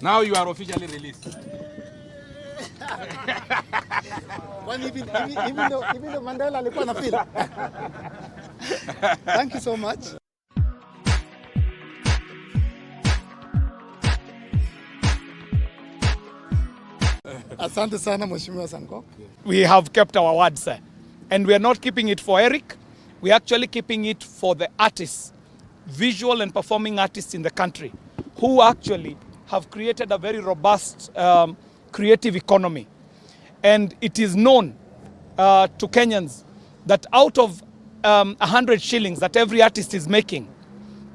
Now you are officially released. Even though Mandela alikuwa na feel. Thank you so much. Asante sana Mheshimiwa Sankok. We have kept our word, sir. And we are not keeping it for Eric. We are actually keeping it for the artists, visual and performing artists in the country, who actually have created a very robust creative economy. And it is known to Kenyans that out of 100 shillings that every artist is making,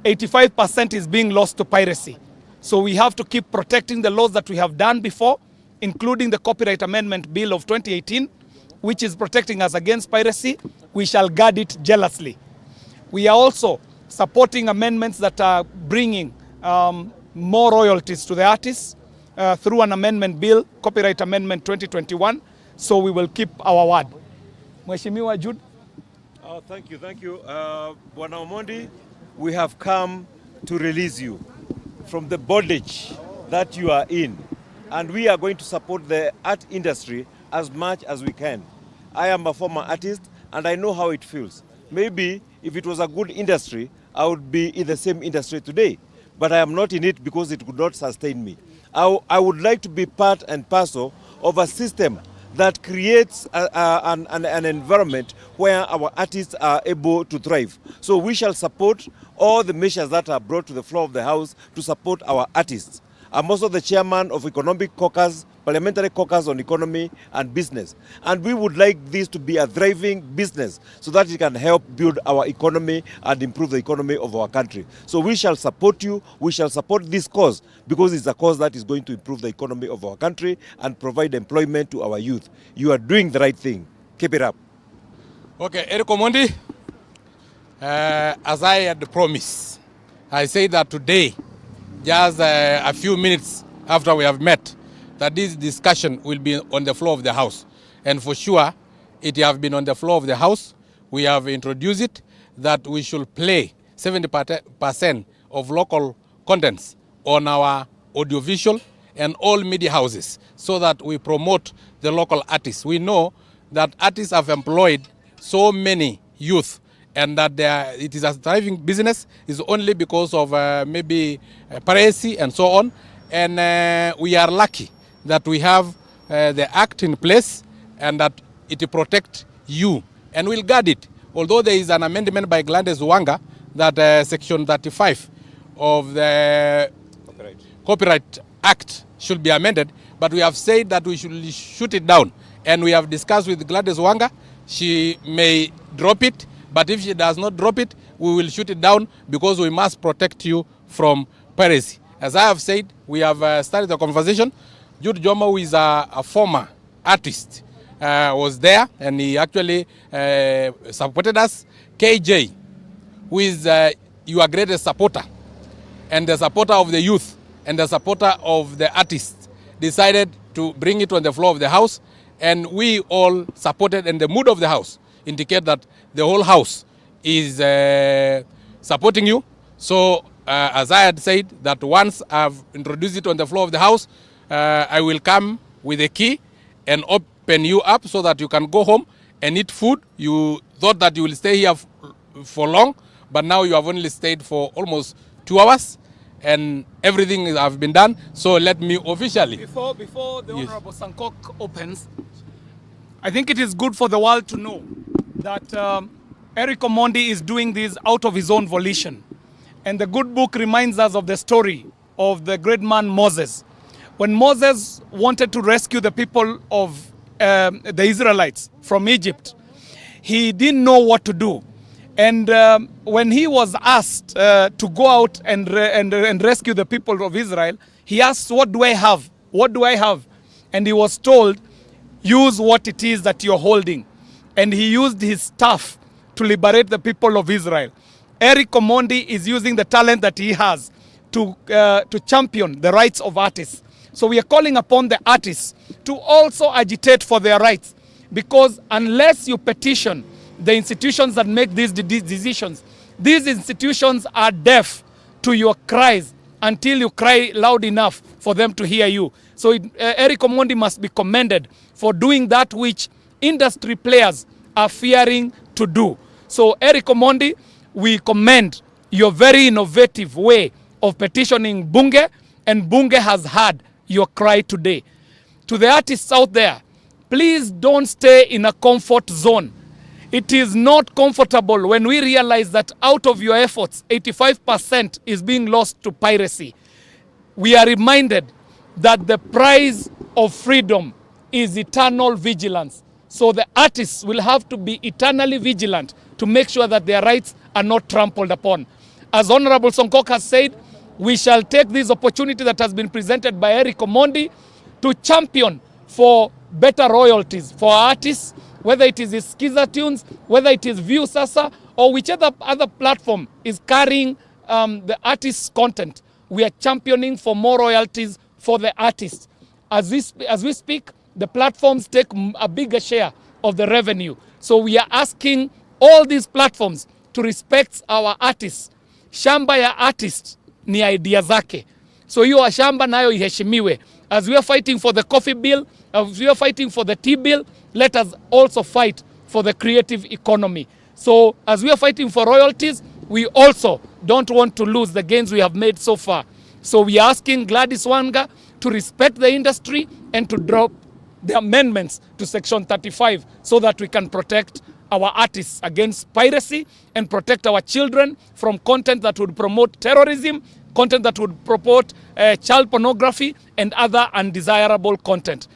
85% is being lost to piracy. So we have to keep protecting the laws that we have done before, including the Copyright Amendment Bill of 2018, which is protecting us against piracy. We shall guard it jealously. We are also supporting amendments that are bringing more royalties to the artists through an amendment bill, Copyright Amendment 2021. So we will keep our word. Mheshimiwa Jude. Thank you. Bwana Omondi, we have come to release you from the bondage that you are in. And we are going to support the art industry as much as we can. I am a former artist and I know how it feels. Maybe if it was a good industry, I would be in the same industry today. But I am not in it because it could not sustain me. I would like to be part and parcel of a system that creates an environment where our artists are able to thrive. So we shall support all the measures that are brought to the floor of the House to support our artists. I'm also the chairman of Economic Caucus, Parliamentary Caucus on Economy and Business. And we would like this to be a thriving business so that it can help build our economy and improve the economy of our country. So we shall support you, we shall support this cause because it's a cause that is going to improve the economy of our country and provide employment to our youth. You are doing the right thing. Keep it up. Okay, Eric Omondi, as I had promised, I say that today, just a few minutes after we have met, that this discussion will be on the floor of the House. And for sure, it has been on the floor of the House. We have introduced it that we should play 70% of local contents on our audiovisual and all media houses so that we promote the local artists. We know that artists have employed so many youth and that it is a thriving business is only because of maybe piracy and so on. And we are lucky that we have the act in place and that it protects you and will guard it. Although there is an amendment by Gladys Wanga that section 35 of the Copyright Act should be amended, but we have said that we should shoot it down. And we have discussed with Gladys Wanga. She may drop it, but if she does not drop it, we will shoot it down because we must protect you from piracy. As I have said, we have started the conversation. Jude Jomo, who is a former artist, was there and he actually supported us. KJ, who is your greatest supporter and the supporter of the youth and the supporter of the artists, decided to bring it on the floor of the House, and we all supported, and the mood of the House indicate that the whole House is supporting you. So as I had said, that once I've introduced it on the floor of the House, I will come with a key and open you up so that you can go home and eat food. You thought that you will stay here for long, but now you have only stayed for almost 2 hours and everything has been done. So let me officially. Before the Honorable Sankok opens, I think it is good for the world to know that Eric Omondi is doing this out of his own volition. And the good book reminds us of the story of the great man Moses. When Moses wanted to rescue the people of the Israelites from Egypt, he didn't know what to do. And when he was asked to go out and rescue the people of Israel, he asked, what do I have? What do I have? And he was told, use what it is that you're holding. And he used his staff to liberate the people of Israel. Eric Omondi is using the talent that he has to champion the rights of artists. So we are calling upon the artists to also agitate for their rights, because unless you petition the institutions that make these decisions, these institutions are deaf to your cries until you cry loud enough for them to hear you. So Eric Omondi must be commended for doing that which industry players are fearing to do. So Eric Omondi, we commend your very innovative way of petitioning Bunge, and Bunge has heard your cry today. To the artists out there, please don't stay in a comfort zone. It is not comfortable when we realize that out of your efforts, 85% is being lost to piracy. We are reminded that the price of freedom is eternal vigilance. So the artists will have to be eternally vigilant to make sure that their rights are not trampled upon. As Honorable Sankok has said, we shall take this opportunity that has been presented by Eric Omondi to champion for better royalties for artists, whether it is Skiza Tunes, whether it is View Sasa, or whichever other platform is carrying the artist's content. We are championing for more royalties for the artists. As we speak, the platforms take a bigger share of the revenue. So we are asking all these platforms to respect our artists. Shamba ya artist ni idea zake. So hiyo shamba nayo iheshimiwe. As we are fighting for the coffee bill, as we are fighting for the tea bill, let us also fight for the creative economy. So as we are fighting for royalties, we also don't want to lose the gains we have made so far. So we are asking Gladys Wanga to respect the industry and to drop the amendments to Section 35 so that we can protect our artists against piracy and protect our children from content that would promote terrorism, content that would promote child pornography and other undesirable content.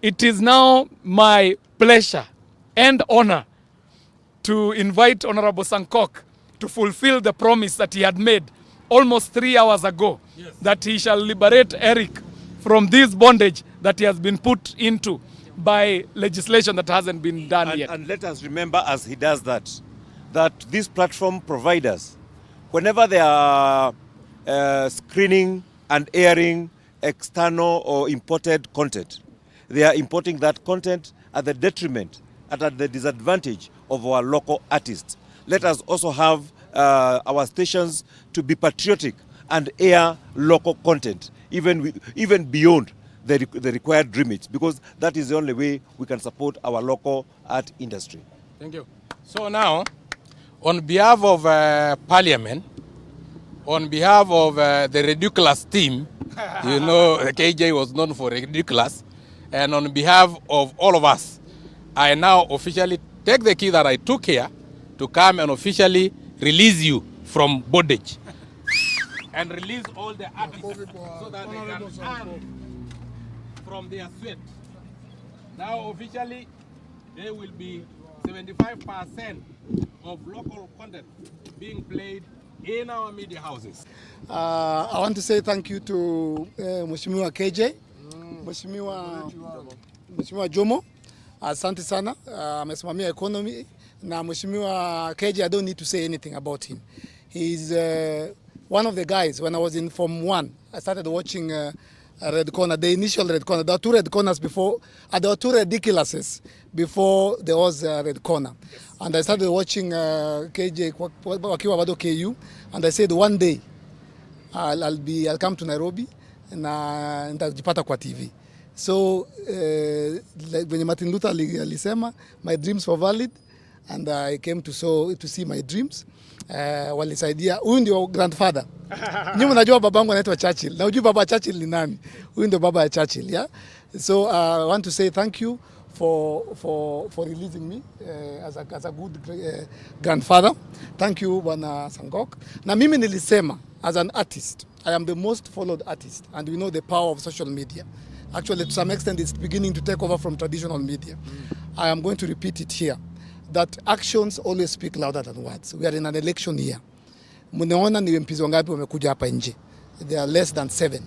It is now my pleasure and honor to invite Honorable Sankok to fulfill the promise that he had made almost 3 hours ago, yes, that he shall liberate Eric from this bondage that he has been put into by legislation that hasn't been done yet. And let us remember as he does that these platform providers, whenever they are screening and airing external or imported content, they are importing that content at the detriment and at the disadvantage of our local artists. Let us also have our stations to be patriotic and air local content, even beyond the required remit, because that is the only way we can support our local art industry. Thank you. So now, on behalf of Parliament, on behalf of the ridiculous team, you know, KJ was known for ridiculous, and on behalf of all of us, I now officially take the key that I took here to come and officially release you from bondage and release all the artists so that they can earn from their sweat. Now officially, there will be 75% of local content being played in our media houses. I want to say thank you to Mheshimiwa KJ, Mheshimiwa Jomo. Asante sana, amesimamia economy, na Mheshimiwa KJ, I don't need to say anything about him. He's one of the guys. When I was in Form 1, I started watching Red Corner, the initial Red Corner. There were 2 Red Corners before, there were 2 Ridiculouses before there was Red Corner. And I started watching KJ wakiwa bado KU, and I said one day I'll come to Nairobi na nitajipata kwa TV. So when Martin Luther alisema, my dreams were valid, and I came to see my dreams. Walisaidia. Huyu ndio grandfather. Nyinyi mnajua babangu anaitwa Churchill. Na unajua baba Churchill ni nani? Huyu ndio baba ya Churchill, yeah? So I want to say thank you for releasing me as a good grandfather. Thank you Bwana Sankok. Na mimi nilisema, as an artist, I am the most followed artist, and we know the power of social media. Actually, to some extent, it's beginning to take over from traditional media. I am going to repeat it here, that actions always speak louder than words. We are in an election year. Mnaona ni MPs wangapi wamekuja hapa nje? There are less than 7.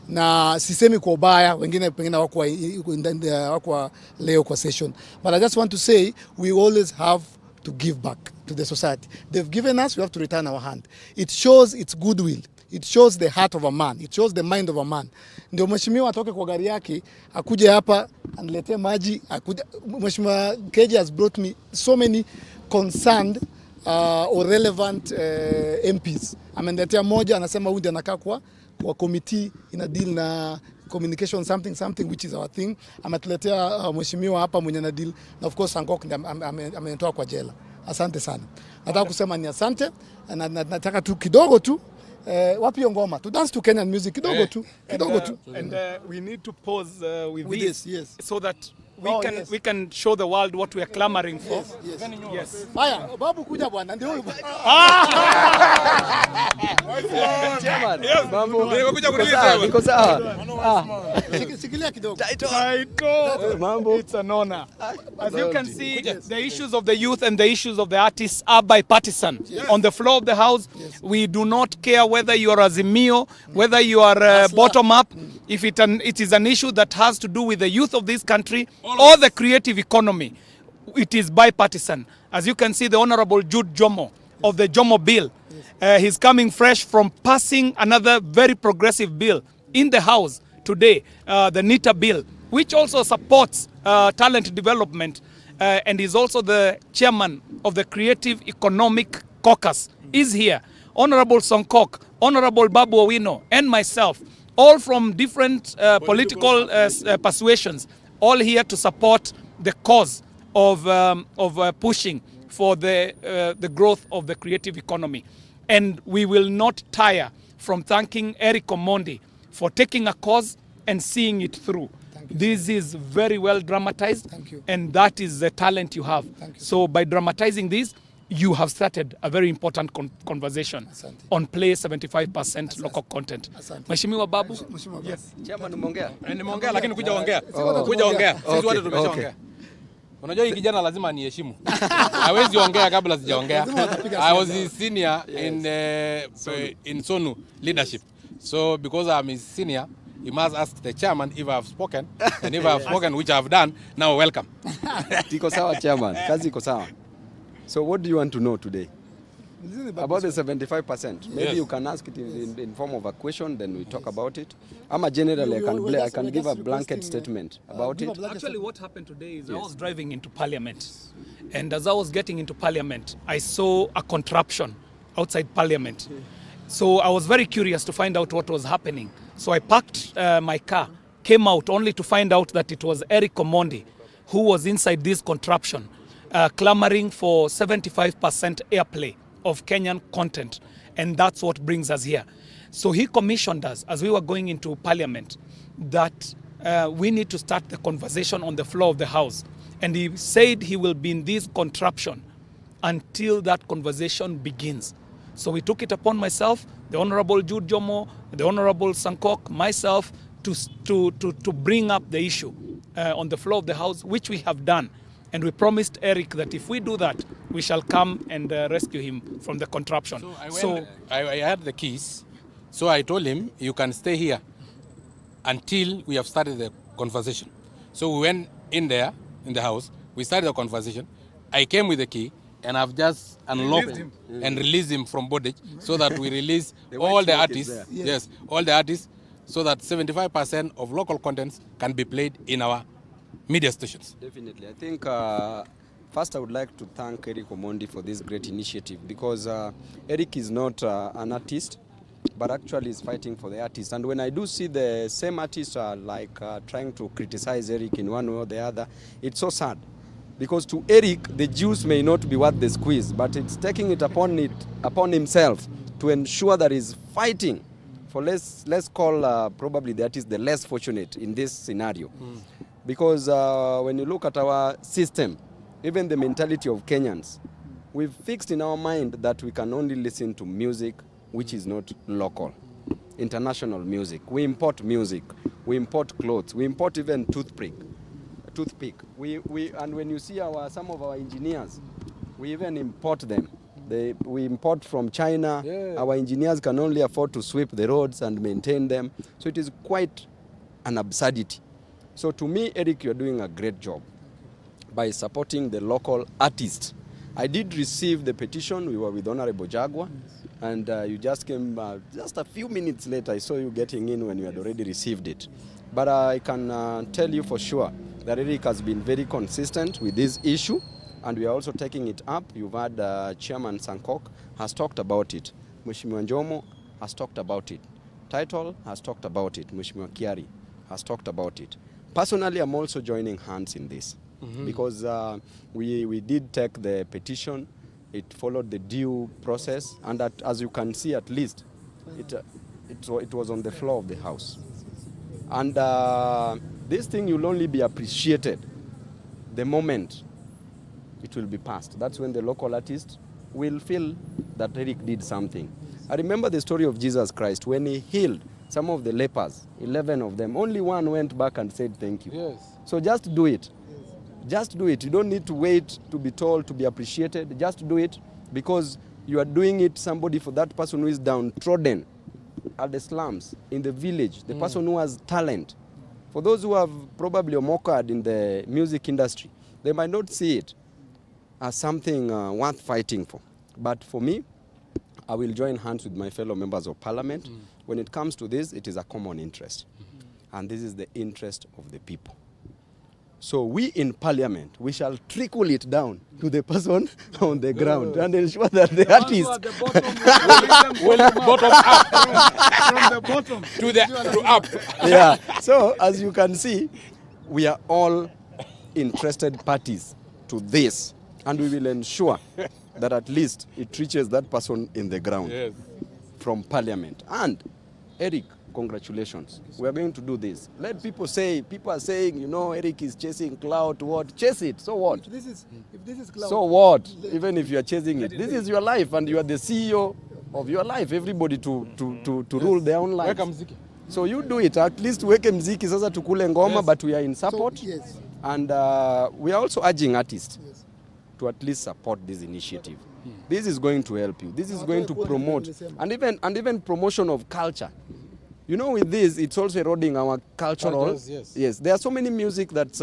Na sisemi kwa ubaya, wengine pengine wako leo kwa session. But I just want to say, we always have to give back to the society. They've given us, we have to return our hand. It shows its goodwill. It shows the heart of a man. It shows the mind of a man. Ndio mheshimiwa atoke kwa gari yake, akuje hapa aniletee maji, Mheshimiwa KJ has brought me so many concerned or relevant MPs. Ameniletea moja, anasema huyu ndiye anakaa kwa committee ina deal na communication something which is our thing. Ametuletea mheshimiwa hapa mwenye na deal na of course Sankok amenitoa kwa jela. Asante sana. Nataka kusema ni asante na nataka tu kidogo tu wapi ngoma to dance to Kenyan music kidogo tu and we need to pause with this, yes. so that we can show the world what we are clamoring for. Yes. Haya, babu kuja bwana ndio huyu. Chairman, mambo. Nimekuja kurelease. Niko sawa. Sikilia kidogo. Taito. Mambo. It's an honor. As you can see, the issues of the youth and the issues of the artists are bipartisan. Yes. On the floor of the house, yes. We do not care whether you are Azimio, whether you are bottom up. If it is an issue that has to do with the youth of this country or the creative economy, it is bipartisan. As you can see, the Honorable Jude Jomo of the Jomo Bill, he's coming fresh from passing another very progressive bill in the House today, the NITA bill, which also supports talent development, and is also the chairman of the Creative Economic Caucus, is here. Honorable Sankok, Honorable Babu Owino, and myself, all from different political persuasions, all here to support the cause of pushing for the growth of the creative economy. And we will not tire from thanking Eric Omondi for taking a cause and seeing it through. This is very well dramatized. Thank you. And that is the talent you have. Thank you. So by dramatizing this, you have started a very important conversation Asante. on Play 75% local content. Asante. Mheshimiwa Babu. Yes. Chairman, umeongea? Nimeongea lakini kuja ongea. Kuja ongea. Sisi wote tumeshaongea. Unajua hii kijana lazima niheshimu. Hawezi ongea kabla sijaongea. I was his senior in Sonu leadership. So because I'm his senior, you must ask the chairman if I have spoken, and if I have spoken, which I have done, now welcome. Iko sawa chairman, kazi iko sawa. So what do you want to know today? About the 75%. Maybe yes. You can ask it in form of a question, then we talk about it. Generally, I can give a blanket statement about it. Actually, what happened today is I was driving into Parliament, and as I was getting into Parliament, I saw a contraption outside Parliament. So I was very curious to find out what was happening. So I parked my car, came out only to find out that it was Eric Omondi who was inside this contraption, clamoring for 75% airplay of Kenyan content, and that's what brings us here. So he commissioned us as we were going into Parliament that we need to start the conversation on the floor of the House, and he said he will be in this contraption until that conversation begins. So we took it upon myself, the Honorable Jude Jomo, the Honorable Sankok, myself, to bring up the issue on the floor of the House, which we have done. And we promised Eric that if we do that, we shall come and rescue him from the contraption. So I had the keys. So I told him, you can stay here until we have started the conversation. So we went in there, in the house. We started the conversation. I came with the key, and I've just unlocked him and released him from bondage so that we release all the artists. Yes, all the artists, so that 75% of local contents can be played in our media stations. Definitely. I think first I would like to thank Eric Omondi for this great initiative, because Eric is not an artist, but actually is fighting for the artist. And when I do see the same artists trying to criticize Eric in one way or the other, it's so sad. Because to Eric, the juice may not be what they squeeze, but it's taking it upon himself to ensure that he's fighting for let's call probably the artist the less fortunate in this scenario. Because when you look at our system, even the mentality of Kenyans, we've fixed in our mind that we can only listen to music which is not local, international music. We import music, we import clothes, we import even toothpick. And when you see some of our engineers, we even import them. We import from China. Yeah. Our engineers can only afford to sweep the roads and maintain them. So it is quite an absurdity. So to me, Eric, you're doing a great job by supporting the local artists. I did receive the petition. We were with Honorable Jagwa, and you just came just a few minutes later. I saw you getting in when you had already received it. But I can tell you for sure that Eric has been very consistent with this issue, and we are also taking it up. You've had Chairman Sankok has talked about it. Mheshimiwa Jomo has talked about it. Title has talked about it. Mheshimiwa Kiari has talked about it. Personally, I'm also joining hands in this because we did take the petition. It followed the due process, and as you can see, at least it was on the floor of the House. And this thing will only be appreciated the moment it will be passed. That's when the local artist will feel that Eric did something. I remember the story of Jesus Christ. When he healed some of the lepers, 11 of them, only one went back and said thank you. Yes. So just do it. Just do it. You don't need to wait to be told, to be appreciated. Just do it because you are doing it somebody for that person who is downtrodden at the slums, in the village, the person who has talent. For those who have probably mocked in the music industry, they might not see it as something worth fighting for. But for me, I will join hands with my fellow members of parliament. When it comes to this, it is a common interest. And this is the interest of the people. So we in parliament, we shall trickle it down to the person on the ground and ensure that the artist... Bottom up. From the bottom. To up. Yeah. So as you can see, we are all interested parties to this. And we will ensure that at least it reaches that person in the ground. Yes. From parliament. And Eric, congratulations. We are going to do this. Let people say, people are saying, you know, Eric is chasing clout, what? Chase it, so what? If this is cloud, So what? Even if you are chasing it. This is your life and you are the CEO of your life. Everybody to rule their own lives. Weka mziki. So you do it. At least weke mziki sasa tukule ngoma, Yes. but we are in support. So, yes. And we are also urging artists to at least support this initiative. This is going to help you. This is going to promote and even promotion of culture. You know, with this, it's also eroding our cultural. Cultures, yes. There are so many music that's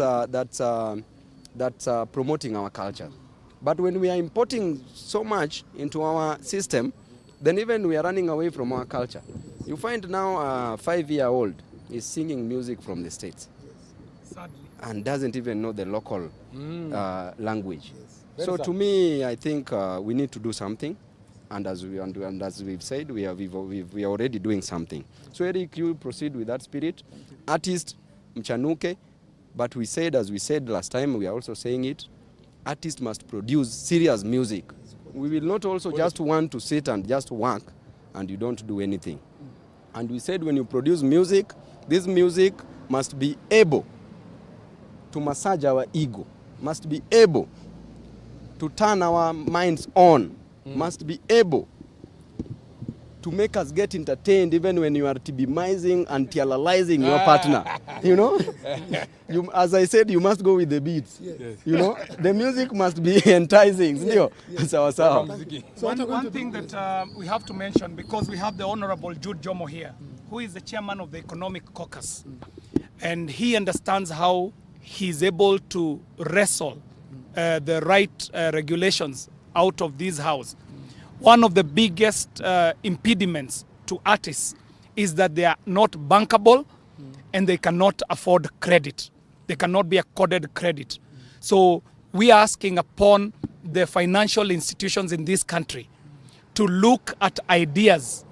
promoting our culture. But when we are importing so much into our system, then even we are running away from our culture. You find now a 5-year-old is singing music from the States. Sadly. And doesn't even know the local language. Very So sad. to me, I think we need to do something. And as we've said, we are already doing something. So Eric, you proceed with that spirit. Artist, mchanuke. But we said, as we said last time, we are also saying it, artists must produce serious music. We will not also just want to sit and just work and you don't do anything. And we said when you produce music, this music must be able to massage our ego, must be able to turn our minds on, must be able to make us get entertained even when you are tibimizing and tealizing your partner. You know? As I said, you must go with the beats. Yes. You know? The music must be enticing. Sawa sawa. So One thing that we have to mention, because we have the Honorable Jude Jomo here, who is the chairman of the Economic Caucus, and he understands how he's able to wrestle the right regulations out of this house. One of the biggest impediments to artists is that they are not bankable and they cannot afford credit. They cannot be accorded credit. So we are asking upon the financial institutions in this country to look at ideas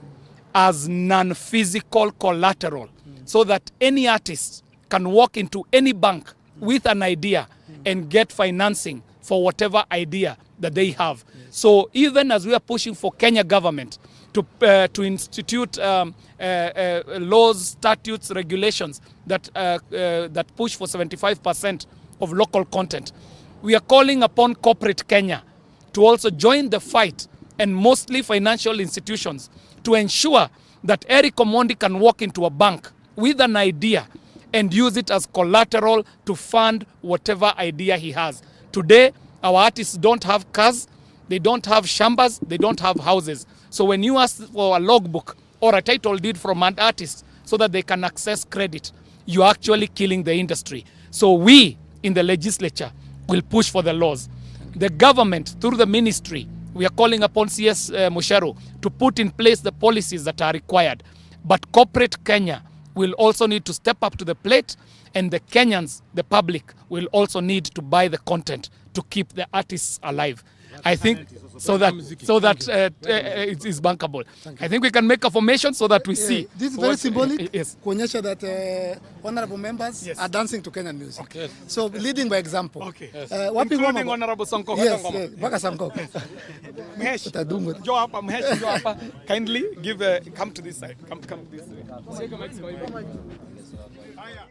as non-physical collateral so that any artist can walk into any bank with an idea and get financing for whatever idea that they have. So even as we are pushing for Kenya government to institute laws, statutes, regulations that push for 75% of local content, we are calling upon corporate Kenya to also join the fight, and mostly financial institutions, to ensure that Eric Omondi can walk into a bank with an idea and use it as collateral to fund whatever idea he has. Today, our artists don't have cars, they don't have shambas, they don't have houses. So when you ask for a logbook or a title deed from an artist so that they can access credit, you're actually killing the industry. So we in the legislature will push for the laws. The government, through the ministry, we are calling upon CS Musharo to put in place the policies that are required. But corporate Kenya will also need to step up to the plate, and the Kenyans, the public, will also need to buy the content to keep the artists alive. I think so that it is bankable. I think we can make a formation so that we see. This is very symbolic. Yes. Kuonyesha that honorable members Yes. are dancing to Kenyan music. Okay. So leading by example. Okay. Wapi Including ngoma? Honorable Sankok. Yes, yes. Mpaka Sankok. Mhesh, Utadungwa. njoo hapa, Mhesh, njoo hapa. Kindly give come to this side. Come this way. Haya.